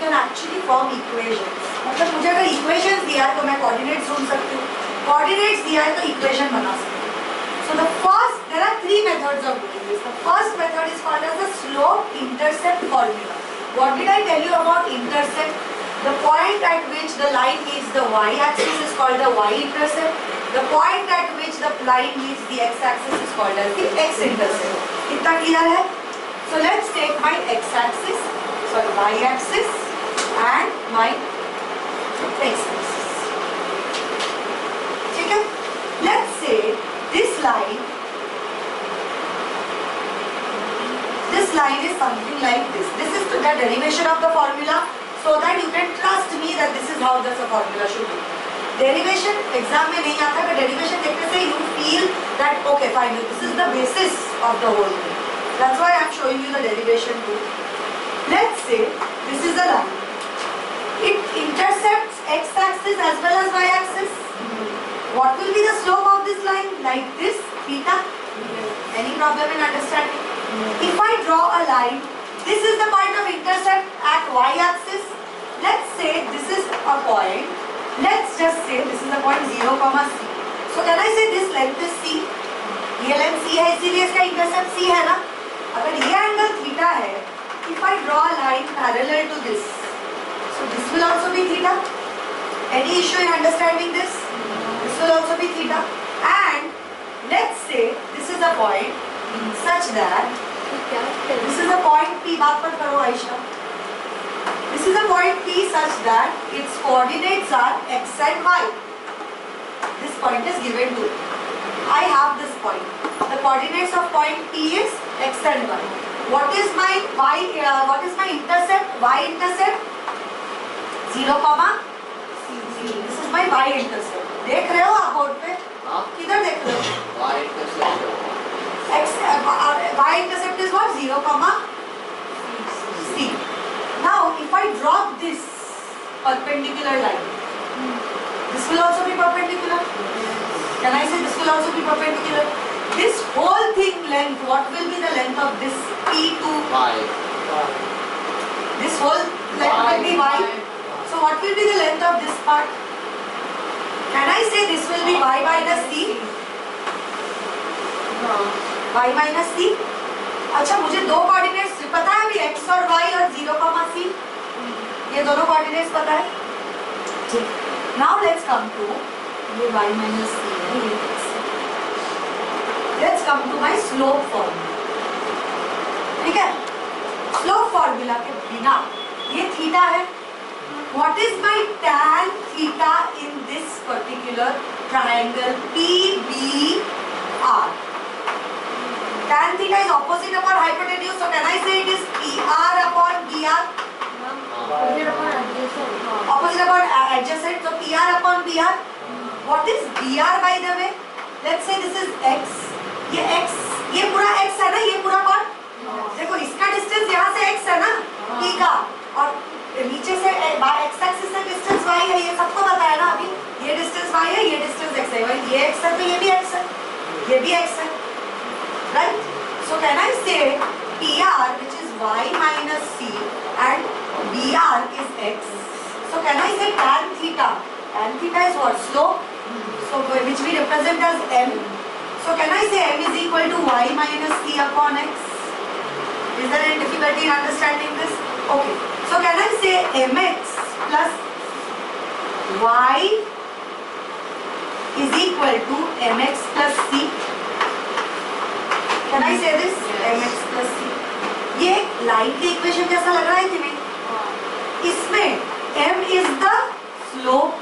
can actually form equations. मतलब मुझे अगर equations दिया है तो मैं coordinates ढूंढ सकती हूँ, coordinates दिया है तो equation बना सकती हूँ. So the first, there are three methods of doing this. The first method is called as the slope-intercept formula. What did I tell you about intercept? The point at which the line meets the y-axis is called the y-intercept. The point at which the line meets the x-axis is called as the x-intercept. इतना clear है? So let's take my x-axis, sorry, y-axis and my x-axis. ठीक है? Let's say this line is something like this. This is the derivation of the formula, so that you can trust me that this is how the formula should be. Derivation exam में नहीं आता, but derivation देखने से you feel that okay fine, this is the basis of the whole thing. That's why I am showing you the derivation too. Let's say this is a line. It intercepts x-axis as well as y-axis. What will be the slope of this line? Like this, theta. Any problem in understanding? If I draw a line, this is the point of intercept at y-axis. Let's say this is a point. Let's just say this is the point 0, C. So can I say this length is C? ये length C है, इसीलिए इसका intercept C है ना? अगर ये angle theta है, if I draw a line parallel to this, so this will also be theta. Any issue in understanding this? This will also be theta. And let's say this is a point such that this is a point P. बात मत करो Ayesha. This is a point P such that its coordinates are x and y. This point is given to me. I have this point. The coordinates of point P is x and y. What is my y? What is my intercept? Y intercept 0, C. This is my y intercept. देख रहे हो आप board पे? किधर देख रहे हो? Y intercept. Y intercept is what? 0, C. Now, if I drop this perpendicular line, this will also be perpendicular. Can I say this will also be perpendicular? This whole thing length, what will be the length of this P to Y? This whole length will be Y. So what will be the length of this part? Can I say this will be Y minus C? No. Y minus C? अच्छा मुझे दो coordinates पता है अभी x और y और 0, C. ये दोनों कोऑर्डिनेट्स पता है? ठीक. Now let's come to ये y minus C है ये x. Let's come to my slope formula. ठीक है? Slope formula के बिना ये थीटा है. What is my tan theta in this particular triangle PBR? Tan theta is opposite upon hypotenuse, so can I say it is PR upon BR? Opposite upon adjacent, so PR upon BR. What is BR by the way? Let's say this is x. ये x, ये पूरा x है ना, ये पूरा कौन? देखो इसका distance यहाँ से x है ना, P का, और नीचे से x axis से distance y है, ये सबको पता है ना अभी. ये distance y है, ये distance x है, ये x है तो ये भी x है, ये भी x है. Right? So can I say PR, which is y minus c, and BR is x. So can I say tan theta? Tan theta is what? Slope. So which we represent as m. So can I say m is equal to y minus c upon x? Is there any difficulty in understanding this? Okay. So can I say mx plus y is equal to mx plus c? Can I say this? mx plus c. ये line की equation जैसा लग रहा है कि नहीं? इसमें m is the slope,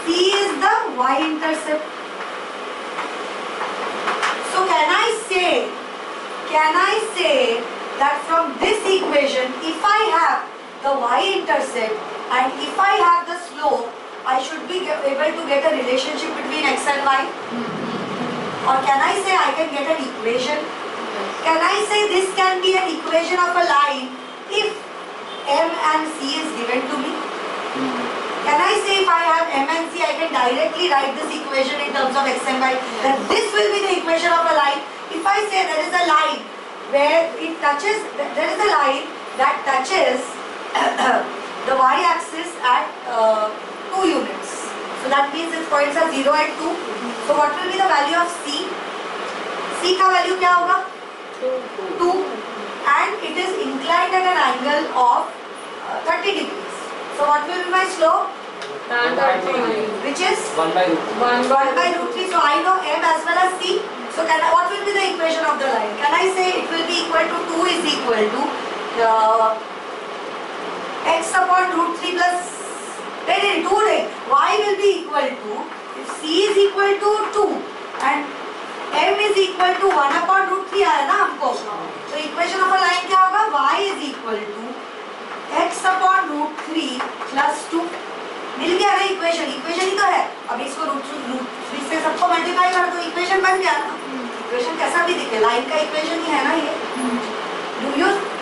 c is the y intercept. So can I say that from this equation, if I have the y intercept and if I have the slope, I should be able to get a relationship between x and y? Or can I say I can get an equation? Can I say this can be an equation of a line if m and c is given to me? Can I say if I have m and c, I can directly write this equation in terms of x and y, that this will be the equation of a line? If I say there is a line where it touches, there is a line that touches the y-axis at 2 units. So that means its points are 0 and 2. So what will be the value of c? c का value क्या होगा? 2. And it is inclined at an angle of 30 degrees. So what will be my slope? tan 30, Which is 1 by root 1 by root 3. So I know m as well as c. So what will be the equation of the line? Can I say it will be equal to 2 is equal to x upon root 3 plus 2 y will be equal to, if c is equal to 2 and m is equal to 1 upon root 3 आया ना हमको, तो equation of a line क्या होगा? y is equal to x upon root 3 plus 2. मिल गया ना equation? Equation ही तो है. अब इसको रूट 3 से सबको मल्टीप्लाई कर दो, इक्वेशन बन गया ना. इक्वेशन कैसा भी दिखे, लाइन का इक्वेशन ही है ना ये.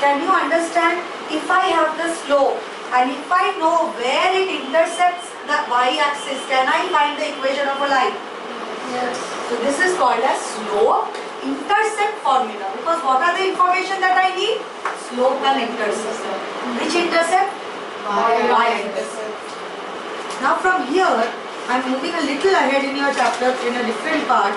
Can you understand? If I have the slope and if I know where it intersects the y-axis, can I find the equation of a line? yes, So this is called as slope intercept formula, because what are the information that I need? Slope and intercept. Which intercept? Y-intercept. Now from here, I am moving a little ahead in your chapter in a different part.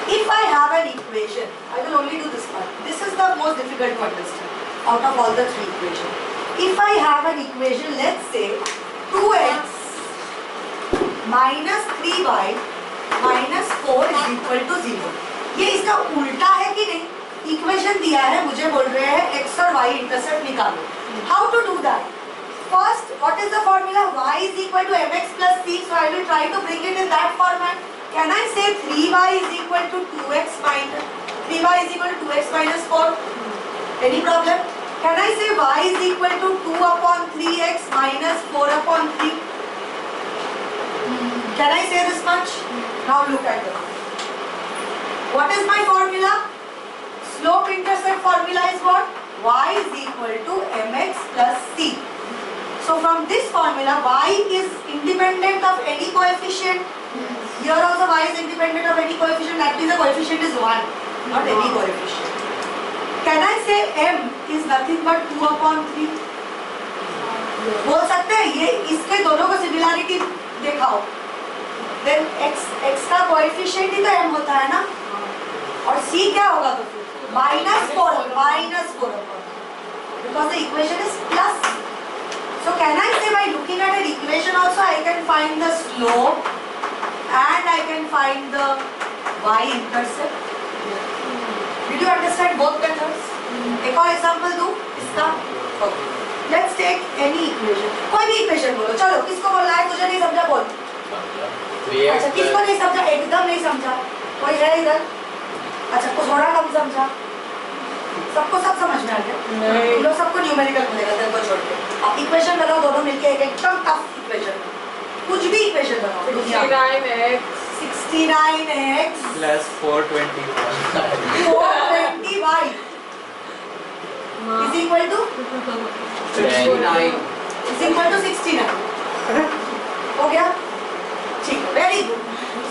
If I have an equation, I will only do this part. This is the most difficult to understand out of all the 3 equations. If I have an equation, let's say 2x minus 3y minus 4 is equal to 0. ये इसका उल्टा है कि नहीं? Equation दिया है, मुझे बोल रहे हैं x और y इंटरसेप्ट निकालो. How to do that? First, what is the formula? Y is equal to mx plus c. So I will try to bring it in that format. Can I say 3y is equal to 2x minus 3y is equal to 2x minus 4? Any problem? Can I say y is equal to 2 upon 3x minus 4 upon 3? Can I say this much? Now look at it. What is my formula? Slope intercept formula is what? Y is equal to mx plus c. So from this formula, y is independent of any coefficient. Here also y is independent of any coefficient. That means the coefficient is 1, not any coefficient. Can I say m is nothing but 2 upon 3? बोल सकते हैं ये इसके दोनों को similarity दिखाओ. Then x का coefficient ही तो m होता है ना, और c क्या होगा तो फिर -4 because the equation is plus. So can I say by looking at an equation also I can find the slope and I can find the y-intercept? Did you understand both methods? एक और example दूं इसका. Let's take any equation. कोई भी equation बोलो. चलो किसको बोलना है? तुझे नहीं समझा बोल. अच्छा किसको नहीं समझा? एकदम नहीं समझा. कोई है इधर? अच्छा को थोड़ा कम समझा. सबको सब समझ में आ गया? तुम लोग सबको न्यूमेरिकल मिलेगा तेरे को छोड़ के. अब इक्वेशन बनाओ दोनों मिलके एक एकदम टफ इक्वेशन. कुछ भी इक्वेशन बनाओ. 69x plus 420 420y is equal to 69 is equal to 69. हो गया? ठीक. Very good.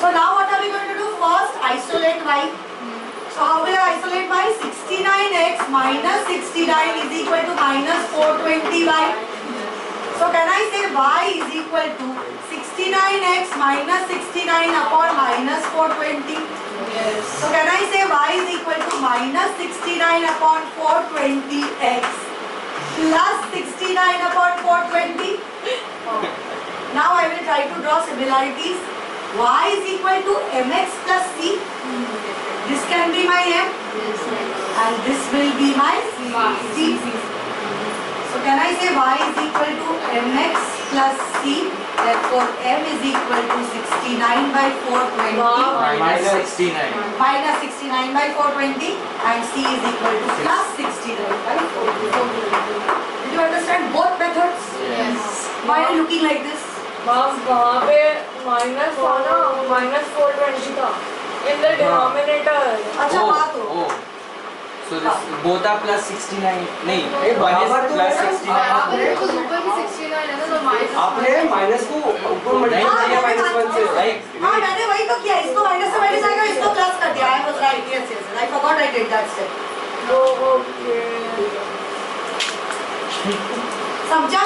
So now what are we going to do? First isolate y. So how will I isolate y? 69x minus 69 is equal to minus 420y. So can I say y is equal to 69x minus 69 upon minus 420? yes, So can I say y is equal to minus 69 upon 420x plus 69 upon 420? Now I will try to draw similarities. Y is equal to mx plus c. This can be my m and this will be my c. So can I say y is equal to mx plus c? Therefore m is equal to 69 by 420 minus 69 minus 69 by 420 and c is equal to plus 69 by 420. Did you understand both methods? yes. Why are you looking like this? Ma'am, वहाँ पे minus था ना, minus 420 था. In the denominator. अच्छा बात हो. oh so this both are plus 69 नहीं one is plus 69 आपने तो ऊपर की 69 है ना तो माइनस आपने माइनस को ऊपर मल्टीप्लाई किया माइनस 1 से राइट. हाँ मैंने वही तो किया. इसको माइनस से माइनस आएगा, इसको प्लस कर दिया. I was right. Yes. I forgot I did that step. okay. समझा?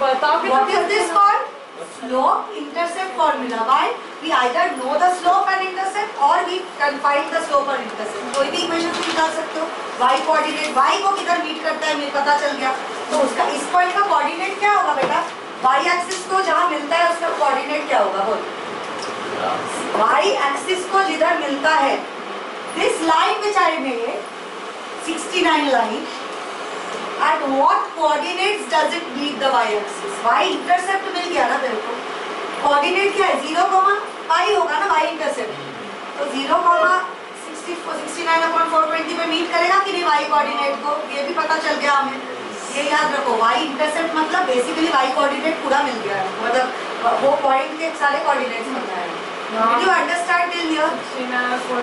बताओ कि What is this called? Slope intercept formula. Why? We either know the slope and intercept or we can find the slope and intercept. कोई भी equation निकाल सकते हो. Y coordinate y को किधर मीट करता है मुझे पता चल गया. तो उसका इस पॉइंट का कोऑर्डिनेट क्या होगा बेटा? Y एक्सिस को जहाँ मिलता है उसका कोऑर्डिनेट क्या होगा बोल? Y एक्सिस को जिधर मिलता है, this line which I made, 69 line, at what coordinates does it meet the y axis? Y intercept मिल गया ना तेरे को. कोऑर्डिनेट क्या है? 0, पाई होगा ना y इंटरसेप्ट. तो 0, 69/420 पे मीट करेगा कि नहीं y कोऑर्डिनेट को? ये भी पता चल गया हमें. ये याद रखो, y इंटरसेप्ट मतलब बेसिकली y कोऑर्डिनेट पूरा मिल गया है, मतलब वो पॉइंट के सारे कोऑर्डिनेट्स पता है. Did you understand till here? 69